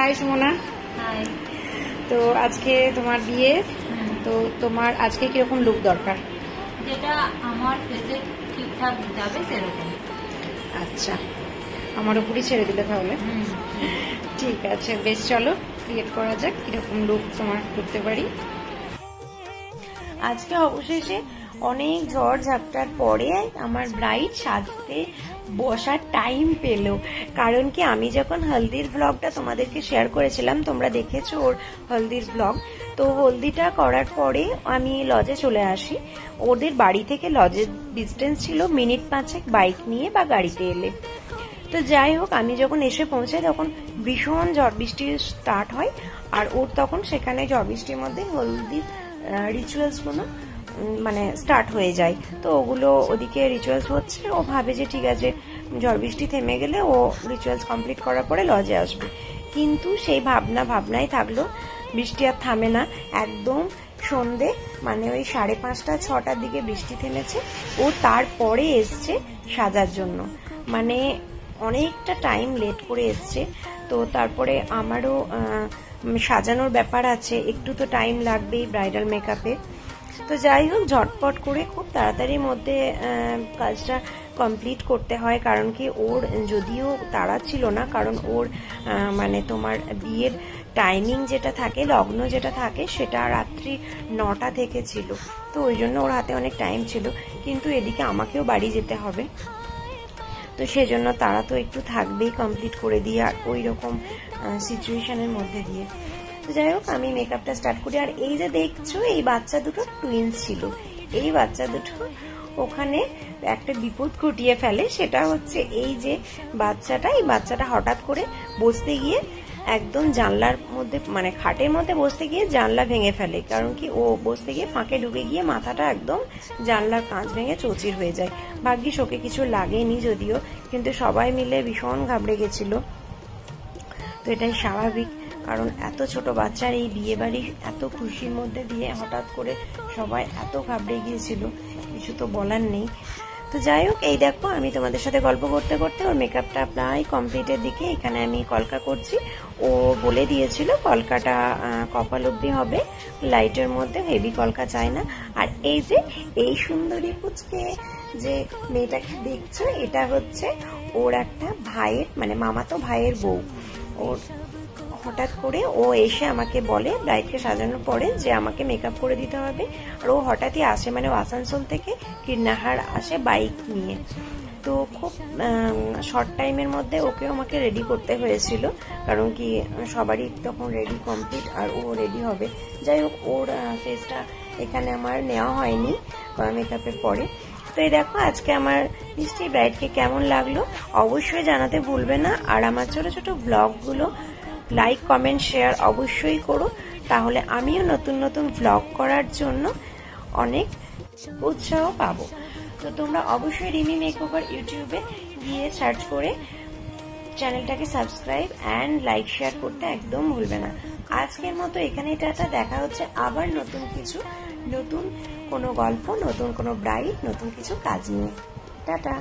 High Sumana. High. তো আজকে তোমার বিয়ে, তো তোমার আজকে কিরকম লুক দরকার? যেটা আমার ফেসে ঠিকঠাক যাবে সেরকম। আচ্ছা, আমার উপরই ছেড়ে দিলে তাহলে। ঠিক আছে, বেশ, চলো ক্রিয়েট করা যাক কিরকম লুক তোমার করতে পারি। আজকে অবশেষে অনেক ঝড় ঝাপটার পরে আমার ব্রাইড সাজতে বসার টাইম পেল। কারণ কি, আমি যখন হলদির ব্লগটা তোমাদেরকে শেয়ার করেছিলাম, তোমরা দেখেছো ওর হলদির ব্লগ, তো হলদিটা করার পরে আমি লজে চলে আসি। ওদের বাড়ি থেকে লজের ডিস্টেন্স ছিল মিনিট 5 বাইক নিয়ে বা গাড়িতে এলে। তো যাই হোক, আমি যখন এসে পৌঁছাই তখন ভীষণ ঝড় বৃষ্টি স্টার্ট হয়। আর ওর তখন সেখানে ঝড় বৃষ্টির মধ্যে হলদির রিচুয়ালস গুলো মানে স্টার্ট হয়ে যায়। তো ওগুলো ওদিকে রিচুয়ালস হচ্ছে, ও ভাবে যে ঠিক আছে ঝড় বৃষ্টি থেমে গেলে ও রিচুয়ালস কমপ্লিট করার পরে লজে আসবে। কিন্তু সেই ভাবনাই থাকলো, বৃষ্টি আর থামে না। একদম সন্ধে মানে ওই 5:30-6টার দিকে বৃষ্টি থেমেছে। ও তারপরে এসছে সাজার জন্য, মানে অনেকটা টাইম লেট করে এসছে। তো তারপরে আমারও সাজানোর ব্যাপার আছে, একটু তো টাইম লাগবেই ব্রাইডাল মেকআপে। তো যাই হোক, ঝটপট করে খুব তাড়াতাড়ির মধ্যে কাজটা কমপ্লিট করতে হয়। কারণ কি, ওর যদিও তাড়া ছিল না, কারণ ওর মানে তোমার বিয়ের টাইমিং যেটা থাকে, লগ্ন যেটা থাকে, সেটা রাত্রি 9টা থেকে ছিল। তো ওই জন্য ওর হাতে অনেক টাইম ছিল, কিন্তু এদিকে আমাকেও বাড়ি যেতে হবে, তো সেজন্য তারা তো একটু থাকবেই কমপ্লিট করে দিয়ে, আর ওই রকম সিচুয়েশনের মধ্যে দিয়ে। তো যাই হোক, আমি মেকআপটা স্টার্ট করি। আর এই যে দেখছো, এই বাচ্চা দুটো টুইন্স ছিল। এই বাচ্চা দুটো ওখানে একটা বিপদ ঘটিয়ে ফেলে। সেটা হচ্ছে এই যে এই বাচ্চাটা হঠাৎ করে বসতে গিয়ে একদম জানলার মধ্যে মানে খাটের মধ্যে বসতে গিয়ে জানলা ভেঙে ফেলে। কারণ কি, ও বসতে গিয়ে ফাঁকে ঢুকে গিয়ে মাথাটা একদম জানলার কাঁচ ভেঙে চৌচির হয়ে যায়। ভাগ্যিস ওকে কিছু লাগেনি যদিও, কিন্তু সবাই মিলে ভীষণ ঘাবড়ে গেছিল। তো এটাই স্বাভাবিক, কারণ এত ছোট বাচ্চার এই বিয়ে বাড়ি এত খুশির মধ্যে দিয়ে হঠাৎ করে সবাই এত ঘাবড়ে গিয়েছিল, কিছু তো বলার নেই। তো যাই হোক, এই দেখো আমি তোমাদের সাথে গল্প করতে করতে ওর মেকআপটা প্রায় কমপ্লিটের দিকে। এখানে আমি কলকা করছি। ও বলে দিয়েছিল কলকাটা কপাল অব্দি হবে, লাইটের মধ্যে, হেভি কলকা চাই না। আর এই যে এই সুন্দরী পুচকে যে মেয়েটাকে দেখছো, এটা হচ্ছে ওর একটা ভাইয়ের মানে মামাতো ভাইয়ের বউ। ওর হঠাৎ করে ও এসে আমাকে বলে ব্রাইডকে সাজানোর পরে যে আমাকে মেকআপ করে দিতে হবে। আর ও হঠাৎই আসে, মানে আসানসোল থেকে কীর্ণাহার আসে বাইক নিয়ে। তো খুব শর্ট টাইমের মধ্যে ওকেও আমাকে রেডি করতে হয়েছিল, কারণ কি সবারই তখন রেডি কমপ্লিট আর ও রেডি হবে। যাই হোক, ওর ফেসটা এখানে আমার নেওয়া হয়নি মেকআপের পরে। তো এই দেখো, আজকে আমার মিষ্টি ব্রাইডকে কেমন লাগলো অবশ্যই জানাতে ভুলবে না। আর আমার ছোট ছোট ব্লগগুলো লাইক, কমেন্ট, শেয়ার অবশ্যই করো, তাহলে আমিও নতুন নতুন ব্লগ করার জন্য অনেক উৎসাহ পাবো। তো তোমরা অবশ্যই রিমি মেকওভার ইউটিউবে গিয়ে সার্চ করে চ্যানেলটাকে সাবস্ক্রাইব অ্যান্ড লাইক শেয়ার করতে একদম ভুলবে না। আজকের মতো এখানেই টাটা, দেখা হচ্ছে আবার নতুন কোনো গল্প, নতুন কোনো ব্রাইড, নতুন কিছু কাজ নিয়ে। টাটা।